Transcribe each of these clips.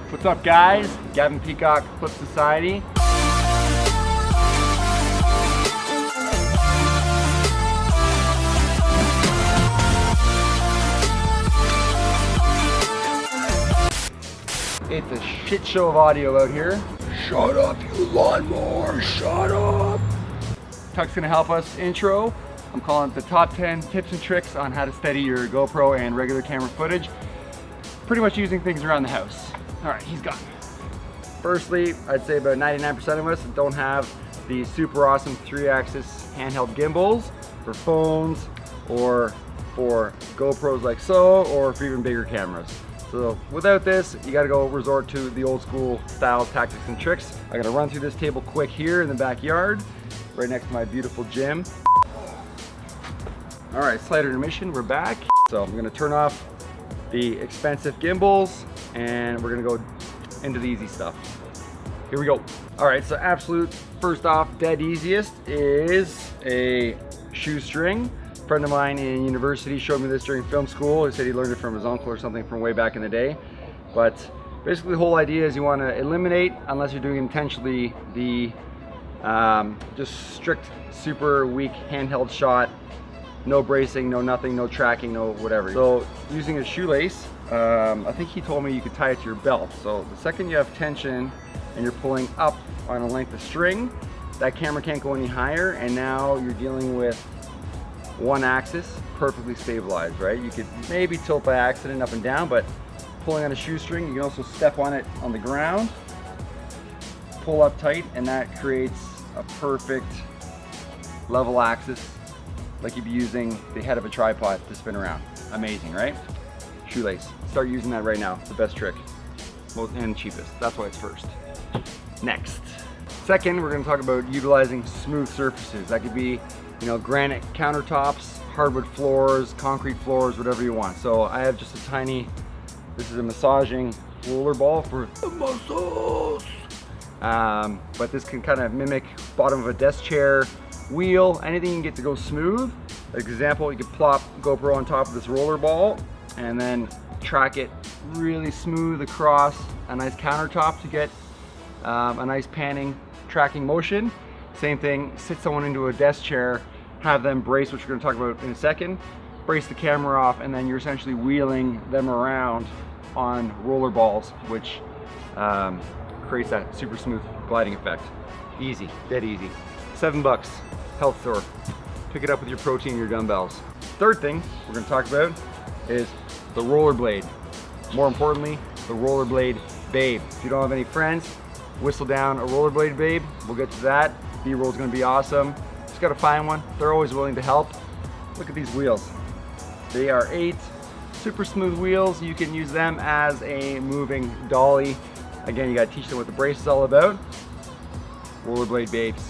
What's up, guys? Gavin Peacock, Flip Society. It's a shit show of audio out here. Shut up, you lawnmower, shut up. Tuck's gonna help us intro. I'm calling it the top 10 tips and tricks on how to steady your GoPro and regular camera footage. Pretty much using things around the house. All right, he's gone. Firstly, I'd say about 99% of us don't have the super awesome 3-axis handheld gimbals for phones or for GoPros like so, or for even bigger cameras. So without this, you gotta go resort to the old school style tactics and tricks. I gotta run through this table quick here in the backyard, right next to my beautiful gym. All right, slight intermission, we're back. So I'm gonna turn off the expensive gimbals and we're gonna go into the easy stuff. Here we go. All right, so absolute first off, dead easiest is a shoestring. A friend of mine in university showed me this during film school. He said he learned it from his uncle or something from way back in the day. But basically the whole idea is you want to eliminate, unless you're doing intentionally, the just strict, super weak handheld shot. No bracing, no nothing, no tracking, no whatever. So using a shoelace, I think he told me you could tie it to your belt. So the second you have tension and you're pulling up on a length of string, that camera can't go any higher, and now you're dealing with one axis perfectly stabilized, right? You could maybe tilt by accident up and down, but pulling on a shoestring, you can also step on it on the ground, pull up tight, and that creates a perfect level axis, like you'd be using the head of a tripod to spin around. Amazing, right? Shoelace. Start using that right now. It's the best trick. Most and cheapest. That's why it's first. Next. Second, we're going to talk about utilizing smooth surfaces. That could be, you know, granite countertops, hardwood floors, concrete floors, whatever you want. So I have just a tiny, this is a massaging roller ball for the muscles. But this can kind of mimic bottom of a desk chair, wheel, anything you can get to go smooth. Like example, you could plop GoPro on top of this roller ball and then track it really smooth across a nice countertop to get a nice panning tracking motion. Same thing, sit someone into a desk chair, have them brace, which we're going to talk about in a second, brace the camera off, and then you're essentially wheeling them around on roller balls, which creates that super smooth gliding effect. Easy, dead easy. $7, health store. Pick it up with your protein and your dumbbells. Third thing we're going to talk about is the rollerblade. More importantly, the Rollerblade Babe. If you don't have any friends, whistle down a Rollerblade Babe. We'll get to that. B-roll is going to be awesome. Just got to find one. They're always willing to help. Look at these wheels. They are 8 super smooth wheels. You can use them as a moving dolly. Again, you got to teach them what the brace is all about. Rollerblade Babes.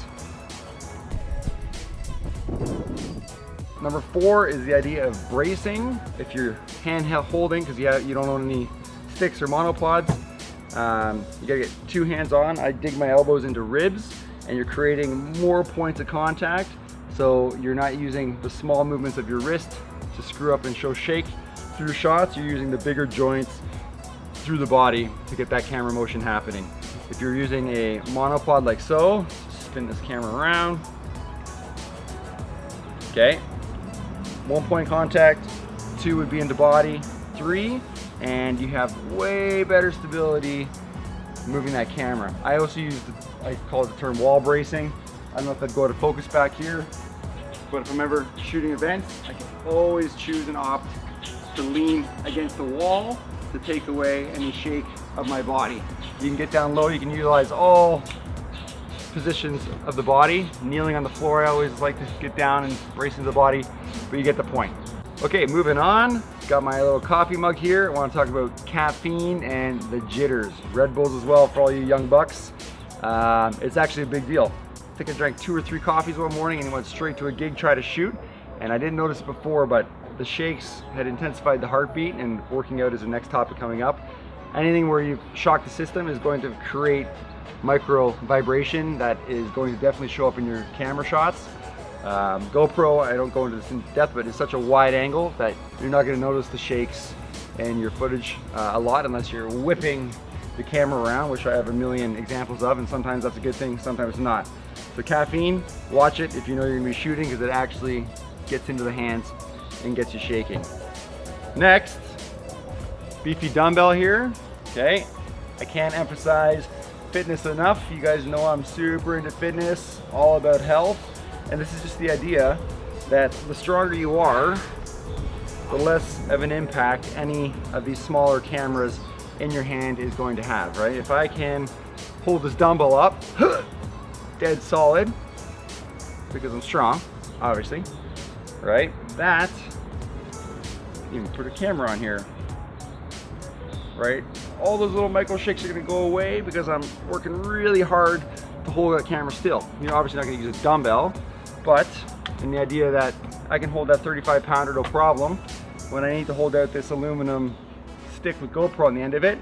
Number 4 is the idea of bracing. If you're handheld holding, because you don't own any sticks or monopods, you gotta get 2 hands on. I dig my elbows into ribs, and you're creating more points of contact, so you're not using the small movements of your wrist to screw up and show shake through shots. You're using the bigger joints through the body to get that camera motion happening. If you're using a monopod like so, spin this camera around. Okay, 1 point contact, 2 would be into body, 3, and you have way better stability moving that camera. I also use, I call it the term wall bracing. I don't know if I'd go to focus back here, but if I'm ever shooting events, I can always choose and opt to lean against the wall to take away any shake of my body. You can get down low, you can utilize all positions of the body. Kneeling on the floor, I always like to get down and brace into the body, but you get the point. Okay, moving on. Got my little coffee mug here. I want to talk about caffeine and the Jitters. Red Bulls as well for all you young bucks. It's actually a big deal. I think I drank 2 or 3 coffees one morning and went straight to a gig, try to shoot. And I didn't notice it before, but the shakes had intensified the heartbeat, and working out is the next topic coming up. Anything where you've shocked the system is going to create micro vibration that is going to definitely show up in your camera shots. GoPro, I don't go into this in depth, but it's such a wide angle that you're not going to notice the shakes in your footage a lot unless you're whipping the camera around, which I have a million examples of, and sometimes that's a good thing, sometimes not. So Caffeine, watch it if you know you're gonna be shooting, because it actually gets into the hands and gets you shaking. Next, beefy dumbbell here, okay? I can't emphasize fitness enough. You guys know I'm super into fitness, all about health, and this is just the idea that the stronger you are, the less of an impact any of these smaller cameras in your hand is going to have, right? If I can hold this dumbbell up, dead solid, because I'm strong, obviously, right? That, even put a camera on here, right? All those little micro shakes are gonna go away because I'm working really hard to hold that camera still. You're obviously not gonna use a dumbbell, but in the idea that I can hold that 35-pounder no problem. When I need to hold out this aluminum stick with GoPro on the end of it,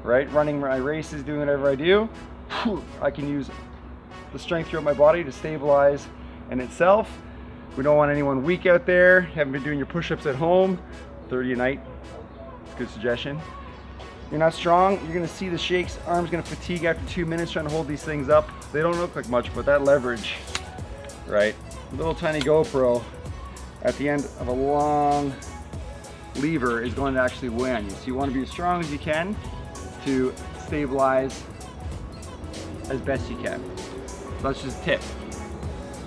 right? Running my races, doing whatever I do, I can use the strength throughout my body to stabilize in itself. We don't want anyone weak out there. Haven't been doing your push-ups at home, 30 a night, good suggestion. You're not strong, you're gonna see the shakes, arms gonna fatigue after 2 minutes trying to hold these things up. They don't look like much, but that leverage, right? Little tiny GoPro at the end of a long lever is going to actually weigh on you. So you want to be as strong as you can to stabilize as best you can. That's just a tip.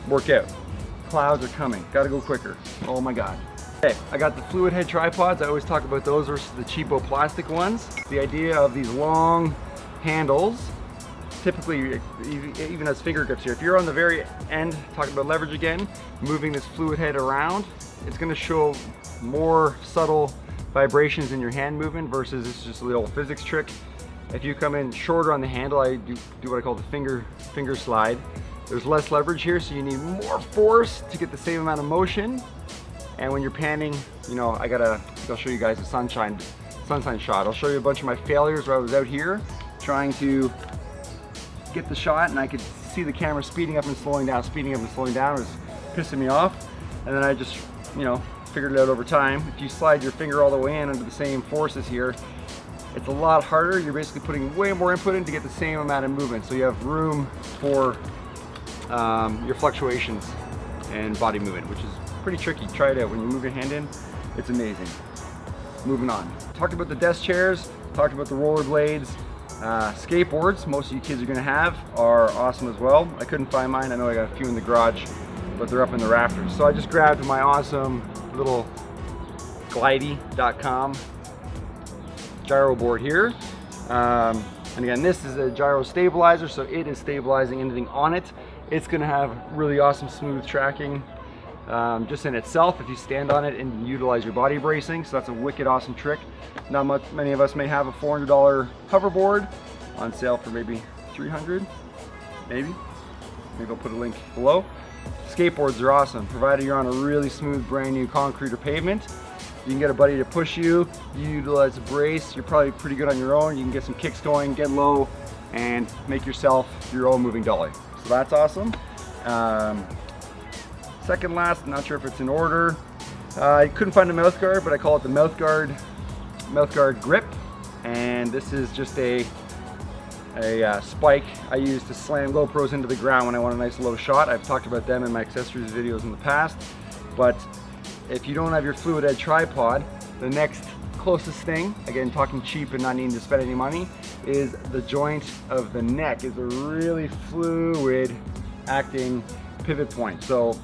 Work out. Clouds are coming. Gotta go quicker. Oh my God. Okay, I got the fluid head tripods. I always talk about those versus the cheapo plastic ones. The idea of these long handles, typically even as finger grips here. If you're on the very end, talking about leverage again, moving this fluid head around, it's gonna show more subtle vibrations in your hand movement versus it's just a little physics trick. If you come in shorter on the handle, I do what I call the finger slide. There's less leverage here, so you need more force to get the same amount of motion. And when you're panning, you know, I'll show you guys a sunshine shot. I'll show you a bunch of my failures where I was out here trying to get the shot, and I could see the camera speeding up and slowing down, speeding up and slowing down. It was pissing me off. And then I just, you know, figured it out over time. If you slide your finger all the way in under the same forces here, it's a lot harder. You're basically putting way more input in to get the same amount of movement. So you have room for your fluctuations and body movement, which is pretty tricky. Try it out. When you move your hand in, it's amazing. Moving on. Talked about the desk chairs, talked about the rollerblades. Skateboards, most of you kids are gonna have, are awesome as well. I couldn't find mine. I know I got a few in the garage, but they're up in the rafters. So I just grabbed my awesome little glidey.com gyroboard here. And again, this is a gyro stabilizer, so it is stabilizing anything on it. It's gonna have really awesome smooth tracking just in itself if you stand on it and utilize your body bracing. So that's a wicked awesome trick. Not many of us may have a $400 hoverboard on sale for maybe $300, maybe I'll put a link below. Skateboards are awesome, provided you're on a really smooth brand new concrete or pavement. You can get a buddy to push you, you utilize a brace, you're probably pretty good on your own. You can get some kicks going, get low, and make yourself your own moving dolly. So that's awesome. Second last, I'm not sure if it's in order. I couldn't find a mouth guard, but I call it the mouth guard grip. And this is just a spike I use to slam GoPros into the ground when I want a nice low shot. I've talked about them in my accessories videos in the past. But if you don't have your fluid head tripod, the next closest thing, again talking cheap and not needing to spend any money, is the joint of the neck is a really fluid acting pivot point. So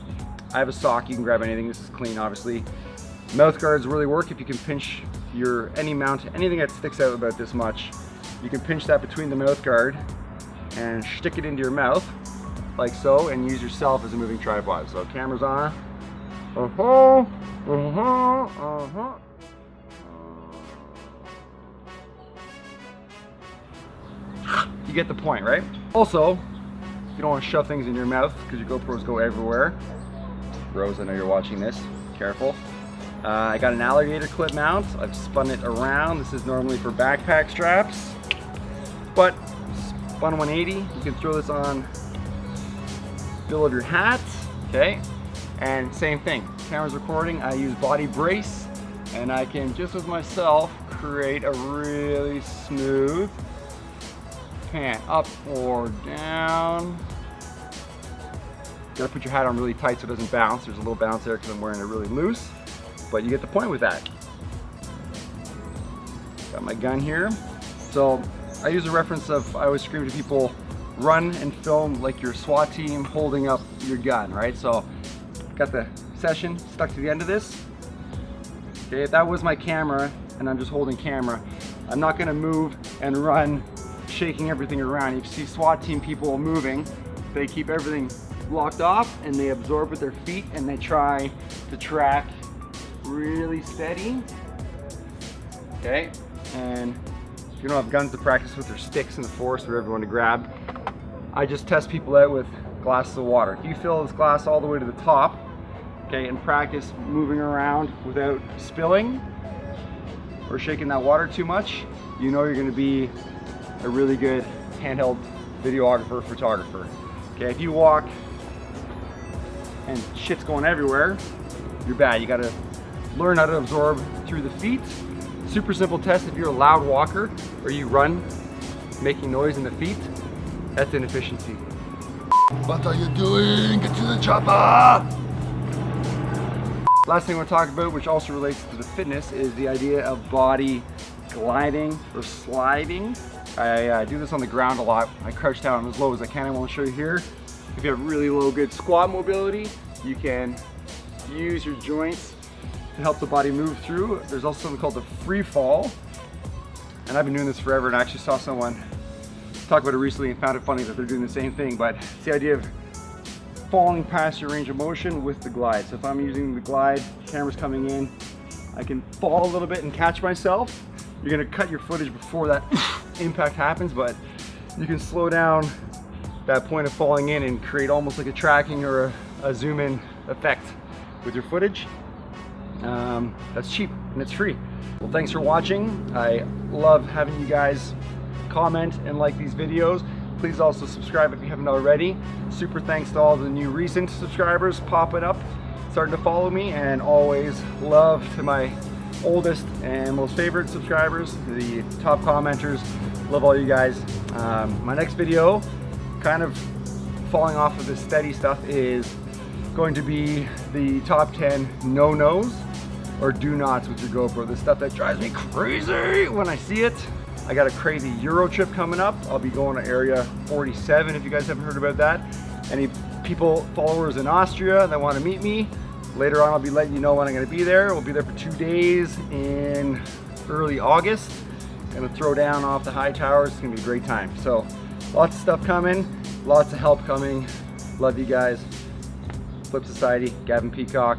I have a sock, you can grab anything, this is clean obviously. Mouth guards really work if you can pinch anything that sticks out about this much. You can pinch that between the mouth guard and stick it into your mouth like so and use yourself as a moving tripod. So camera's on. You get the point, right? Also, you don't want to shove things in your mouth because your GoPros go everywhere. Bros, I know you're watching this. Careful. I got an alligator clip mount. I've spun it around. This is normally for backpack straps, but spun 180. You can throw this on the bill of your hat, okay? And same thing. Camera's recording. I use body brace, and I can just with myself create a really smooth pan up or down. Gotta put your hat on really tight so it doesn't bounce. There's a little bounce there because I'm wearing it really loose, but you get the point with that. Got my gun here. So I use a reference of, I always scream to people, run and film like your SWAT team holding up your gun, right? So got the session stuck to the end of this. Okay, if that was my camera and I'm just holding camera, I'm not gonna move and run shaking everything around. You see SWAT team people moving, they keep everything locked off and they absorb with their feet and they try to track really steady. Okay, and if you don't have guns to practice with, or sticks in the forest for everyone to grab, I just test people out with glasses of water. If you fill this glass all the way to the top, okay, and practice moving around without spilling or shaking that water too much, you know you're going to be a really good handheld videographer, photographer. Okay, if you walk and shit's going everywhere, you're bad. You got to learn how to absorb through the feet. Super simple test. If you're a loud walker or you run making noise in the feet, that's inefficiency. What are you doing? Get to the chopper! Last thing I want to talk about, which also relates to the fitness, is the idea of body gliding or sliding. I do this on the ground a lot. I crouch down as low as I can. I won't show you here. If you have really low, good squat mobility, you can use your joints to help the body move through. There's also something called the free fall. And I've been doing this forever, and I actually saw someone talk about it recently and found it funny that they're doing the same thing. But it's the idea of falling past your range of motion with the glide. So if I'm using the glide, camera's coming in, I can fall a little bit and catch myself. You're gonna cut your footage before that impact happens, but you can slow down that point of falling in and create almost like a tracking or a zoom in effect with your footage. That's cheap and it's free. Well, thanks for watching. I love having you guys comment and like these videos. Please also subscribe if you haven't already. Super thanks to all the new recent subscribers popping up, starting to follow me, and always love to my oldest and most favorite subscribers, the top commenters. Love all you guys. My next video, kind of falling off of the steady stuff, is going to be the top 10 no-nos or do-nots with your GoPro. The stuff that drives me crazy when I see it. I got a crazy Euro trip coming up. I'll be going to Area 47 if you guys haven't heard about that. Any people, followers in Austria that want to meet me, later on I'll be letting you know when I'm going to be there. We'll be there for 2 days in early August. Gonna throw down off the high towers. It's gonna be a great time. So lots of stuff coming, lots of help coming. Love you guys. Flip Society, Gavin Peacock,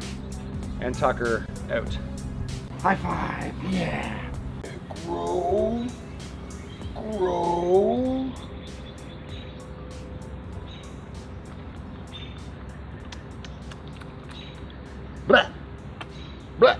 and Tucker out. High five, yeah. Grow, grow. Blah, blah.